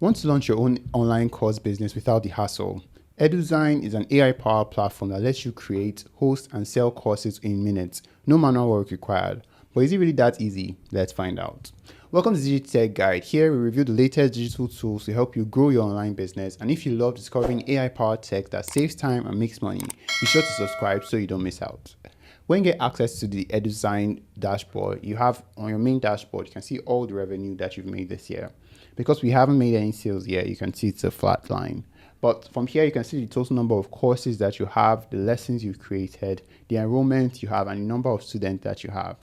Want to launch your own online course business without the hassle? EduZign is an AI-powered platform that lets you create, host, and sell courses in minutes. No manual work required. But is it really that easy? Let's find out. Welcome to DigiTech Guide. Here we review the latest digital tools to help you grow your online business. And if you love discovering AI-powered tech that saves time and makes money, be sure to subscribe so you don't miss out. When you get access to the EduZign dashboard, you have on your main dashboard, you can see all the revenue that you've made this year. Because we haven't made any sales yet, you can see it's a flat line. But from here, you can see the total number of courses that you have, the lessons you've created, the enrollment you have, and the number of students that you have.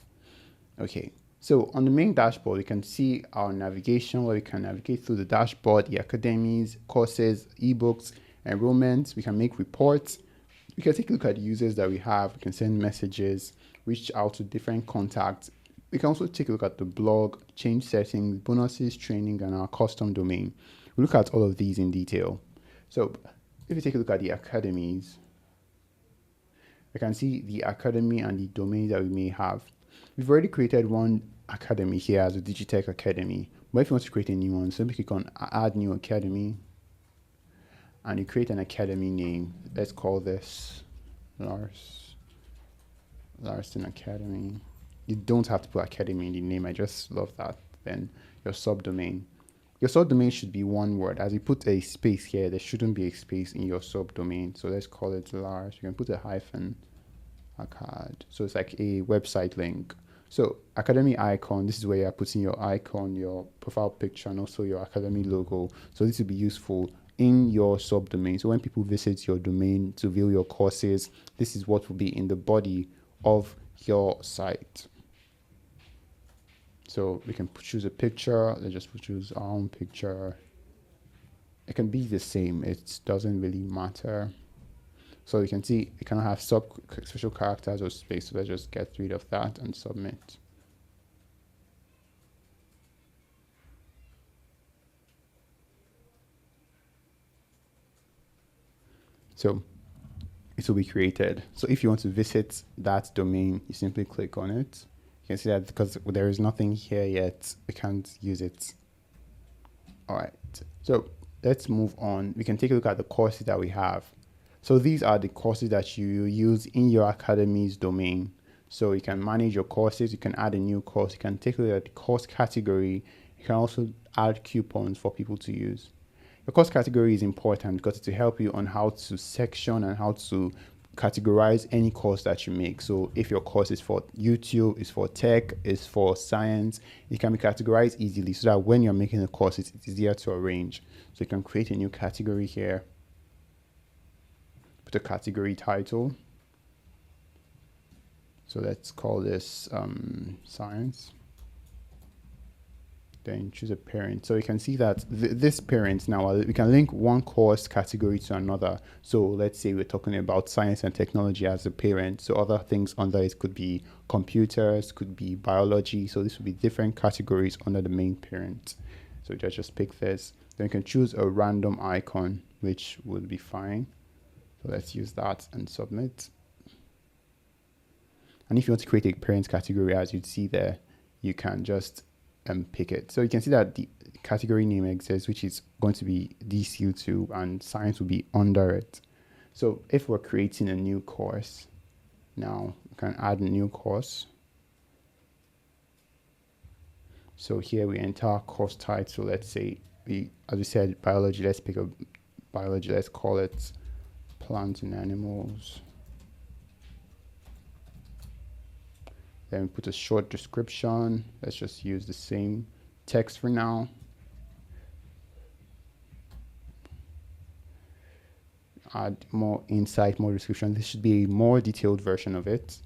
Okay, so on the main dashboard, you can see our navigation where we can navigate through the dashboard, the academies, courses, ebooks, enrollments. We can make reports. We can take a look at the users that we have. We can send messages, reach out to different contacts. We can also take a look at the blog, change settings, bonuses, training, and our custom domain. We look at all of these in detail. So if you take a look at the academies, we can see the academy and the domain that we may have. We've already created one academy here as a Digitech Academy. But if you want to create a new one, simply click on Add New Academy. And you create an academy name. Let's call this Larson Academy. You don't have to put academy in the name. I just love that. Then your subdomain. Your subdomain should be one word. As you put a space here, there shouldn't be a space in your subdomain. So let's call it Lars. You can put a hyphen, acad. So it's like a website link. So academy icon, this is where you're putting your icon, your profile picture, and also your academy logo. So this will be useful in your subdomain. So when people visit your domain to view your courses, this is what will be in the body of your site. So we can choose a picture. Let's just choose our own picture. It can be the same. It doesn't really matter. So you can see it cannot have special characters or space. So let's just get rid of that and submit. So it will be created. So if you want to visit that domain, you simply click on it. You can see that because there is nothing here yet, we can't use it. All right, so let's move on. We can take a look at the courses that we have. So these are the courses that you use in your academy's domain. So you can manage your courses, you can add a new course, you can take a look at the course category. You can also add coupons for people to use. Your course category is important because it will help you on how to section and how to categorize any course that you make. So if your course is for YouTube, is for tech, is for science, it can be categorized easily so that when you're making a course, it's easier to arrange. So you can create a new category here. Put a category title. So let's call this science. Then choose a parent. So you can see that this parent now, we can link one course category to another. So let's say we're talking about science and technology as a parent. So other things under it could be computers, could be biology. So this would be different categories under the main parent. So just pick this. Then you can choose a random icon, which would be fine. So let's use that and submit. And if you want to create a parent category, as you'd see there, you can just pick it. So you can see that the category name exists, which is going to be this YouTube, and science will be under it. So if we're creating a new course, now we can add a new course. So here we enter our course title. Let's say as we said, biology. Let's pick a biology. Let's call it plants and animals. Then we put a short description. Let's just use the same text for now. Add more insight, more description. This should be a more detailed version of it.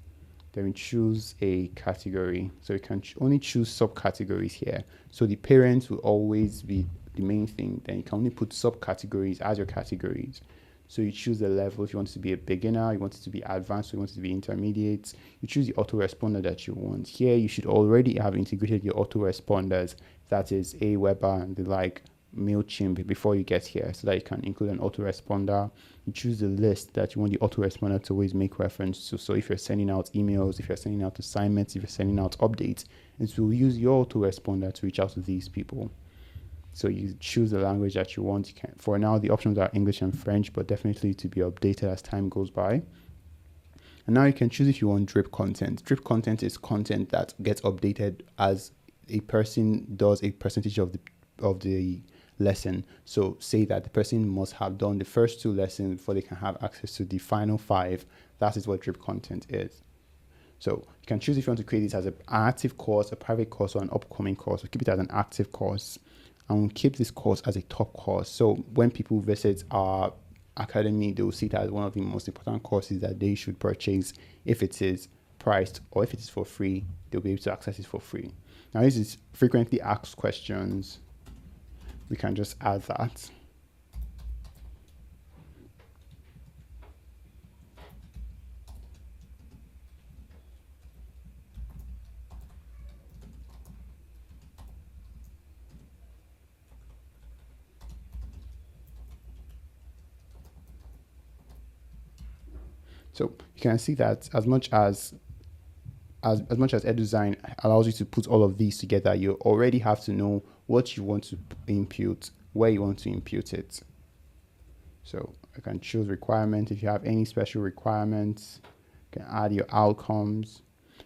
Then we choose a category. So we can only choose subcategories here. So the parents will always be the main thing. Then you can only put subcategories as your categories. So you choose the level. If you want it to be a beginner, you want it to be advanced, you want it to be intermediate. You choose the autoresponder that you want. Here, you should already have integrated your autoresponders. That is Aweber and the like, MailChimp before you get here, so that you can include an autoresponder. You choose the list that you want the autoresponder to always make reference to. So if you're sending out emails, if you're sending out assignments, if you're sending out updates, it will use your autoresponder to reach out to these people. So you choose the language that you want. You can, for now, the options are English and French, but definitely to be updated as time goes by. And now you can choose if you want drip content. Drip content is content that gets updated as a person does a percentage of the lesson. So say that the person must have done the first 2 lessons before they can have access to the final 5. That is what drip content is. So you can choose if you want to create this as an active course, a private course, or an upcoming course. We'll keep it as an active course, and we'll keep this course as a top course. So when people visit our academy, they will see it as one of the most important courses that they should purchase. If it is priced or if it is for free, they'll be able to access it for free. Now, this is frequently asked questions. We can just add that. So you can see that as much as EduZign allows you to put all of these together, you already have to know what you want to impute, where you want to impute it. So I can choose requirement. If you have any special requirements, you can add your outcomes.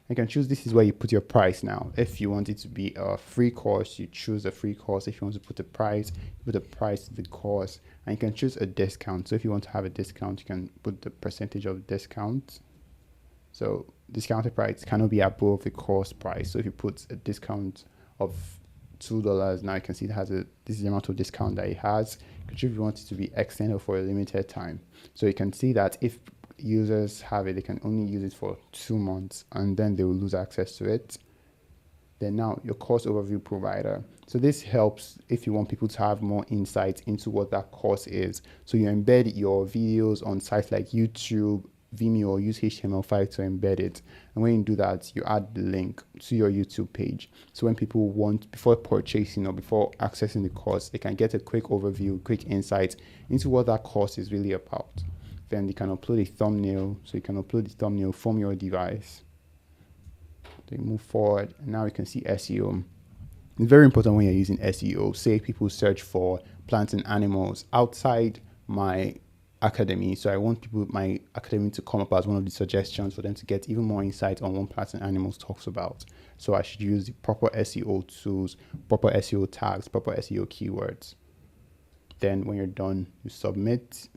You can choose, this is where you put your price now. If you want it to be a free course, you choose a free course. If you want to put a price, you put a price to the course. And you can choose a discount. So if you want to have a discount, you can put the percentage of discount. So discounted price cannot be above the course price. So if you put a discount of $2, now you can see it has this is the amount of discount that it has. You can choose if you want it to be extended for a limited time. So you can see that if users have it, they can only use it for 2 months and then they will lose access to it. Then now your course overview provider. So this helps if you want people to have more insight into what that course is. So you embed your videos on sites like YouTube, Vimeo, or use HTML5 to embed it. And when you do that, you add the link to your YouTube page. So when people want, before purchasing or before accessing the course, they can get a quick overview, quick insight into what that course is really about. Then they can upload a thumbnail. So you can upload the thumbnail from your device. They move forward, and now you can see SEO. It's very important when you're using SEO. Say people search for plants and animals outside my academy. So I want people, my academy, to come up as one of the suggestions for them to get even more insight on what plants and animals talks about. So I should use the proper SEO tools, proper SEO tags, proper SEO keywords. Then when you're done, you submit.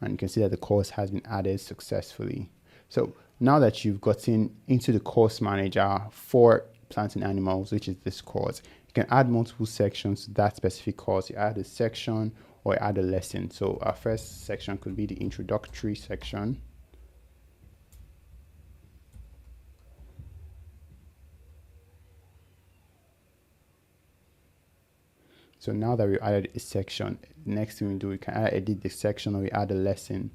And you can see that the course has been added successfully. So now that you've gotten into the course manager for plants and animals, which is this course, you can add multiple sections to that specific course. You add a section or add a lesson. So our first section could be the introductory section. So now that we added a section, next thing we do, we can edit the section or we add a lesson.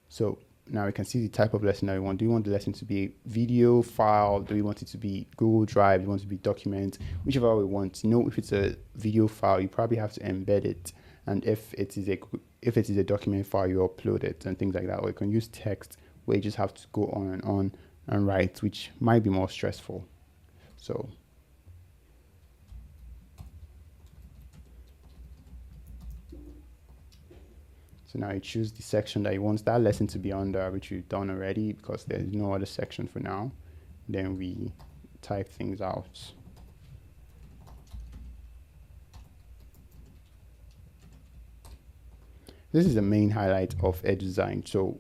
So now we can see the type of lesson that we want. Do we want the lesson to be a video file? Do we want it to be Google Drive? Do we want it to be document? Whichever we want. You know, if it's a video file, you probably have to embed it. And if it is a document file, you upload it and things like that. Or you can use text where you just have to go on and write, which might be more stressful. So now you choose the section that you want that lesson to be under, which we've done already because there's no other section for now. Then we type things out. This is the main highlight of EduZign. So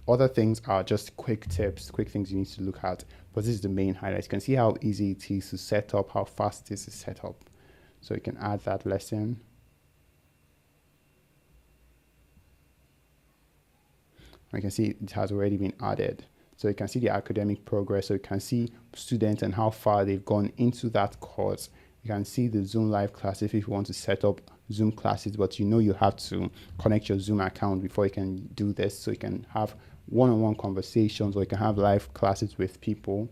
other things are just quick tips, quick things you need to look at. But this is the main highlight. You can see how easy it is to set up, how fast this is set up. So you can add that lesson. You can see it has already been added. So you can see the academic progress. So you can see students and how far they've gone into that course. You can see the Zoom live class if you want to set up Zoom classes, but you know you have to connect your Zoom account before you can do this. So you can have one-on-one conversations, or you can have live classes with people.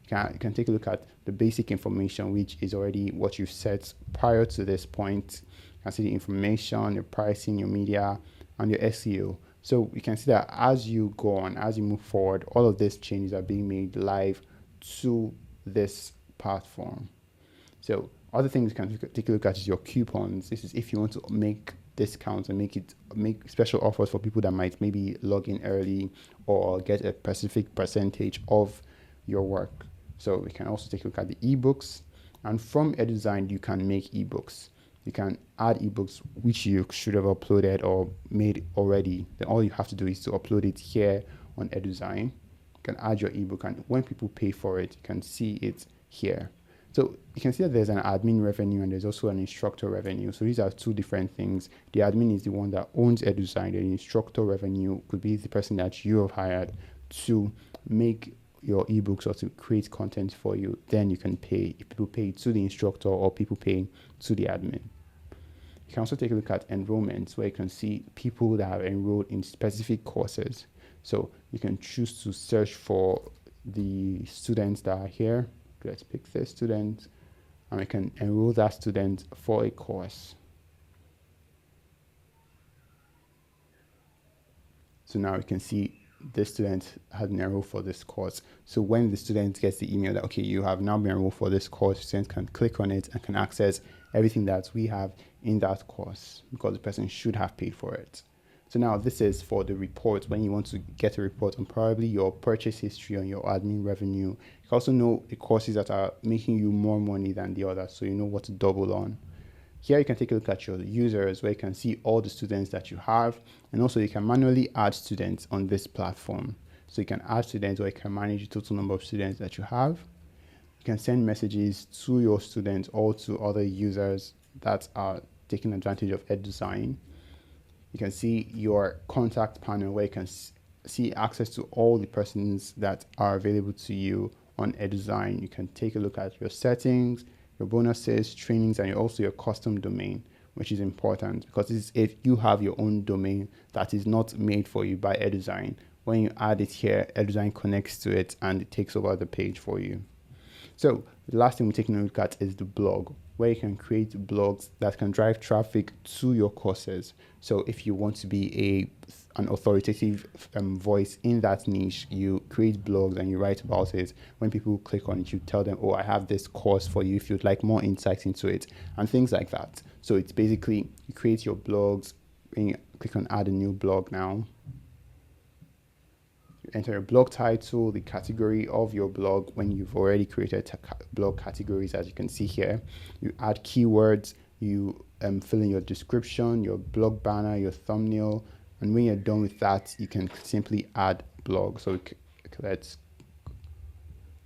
You can take a look at the basic information, which is already what you've set prior to this point. You can see the information, your pricing, your media, and your SEO. So you can see that as you go on, as you move forward, all of these changes are being made live to this platform. So other things you can take a look at is your coupons. This is if you want to make discounts and make special offers for people that might maybe log in early or get a specific percentage of your work. So we can also take a look at the ebooks, and from EduZign you can make ebooks. You can add ebooks which you should have uploaded or made already. Then all you have to do is to upload it here on EduZign. You can add your ebook, and when people pay for it, you can see it here. So you can see that there's an admin revenue and there's also an instructor revenue. So these are two different things. The admin is the one that owns EduZign. The instructor revenue could be the person that you have hired to make your ebooks or to create content for you. Then you can pay, if people pay to the instructor or people pay to the admin. You can also take a look at enrollments, where you can see people that have enrolled in specific courses. So you can choose to search for the students that are here. Let's pick this student, and we can enroll that student for a course. So now we can see this student has been enrolled for this course. So when the student gets the email that, okay, you have now been enrolled for this course, the student can click on it and can access everything that we have in that course, because the person should have paid for it. So now this is for the report, when you want to get a report on probably your purchase history, on your admin revenue. You can also know the courses that are making you more money than the others, so you know what to double on. Here you can take a look at your users, where you can see all the students that you have, and also you can manually add students on this platform. So you can add students, or you can manage the total number of students that you have. You can send messages to your students or to other users that are taking advantage of EduZign. You can see your contact panel, where you can see access to all the persons that are available to you on EduZign. You can take a look at your settings, your bonuses, trainings, and also your custom domain, which is important because this is if you have your own domain that is not made for you by EduZign. When you add it here, EduZign connects to it and it takes over the page for you. So the last thing we're taking a look at is the blog, where you can create blogs that can drive traffic to your courses. So if you want to be an authoritative voice in that niche, you create blogs and you write about it. When people click on it, you tell them, oh, I have this course for you if you'd like more insights into it, and things like that. So it's basically, you create your blogs, and you click on add a new blog now. You enter your blog title, the category of your blog when you've already created blog categories, as you can see here. You add keywords, you fill in your description, your blog banner, your thumbnail, and when you're done with that, you can simply add blog. So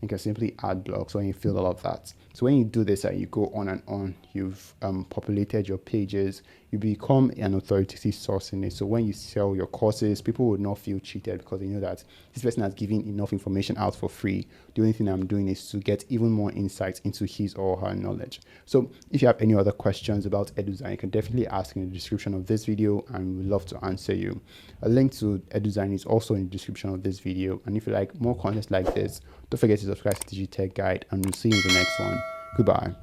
you can simply add blogs when you fill all of that. So when you do this, you go on and on, you've populated your pages, you become an authoritative source in it. So when you sell your courses, people will not feel cheated because they know that this person has given enough information out for free. The only thing I'm doing is to get even more insights into his or her knowledge. So if you have any other questions about EduZign, you can definitely ask in the description of this video and we'd love to answer you. A link to EduZign is also in the description of this video. And if you like more content like this, don't forget to subscribe to DigiTech Guide, and we'll see you in the next one. Goodbye.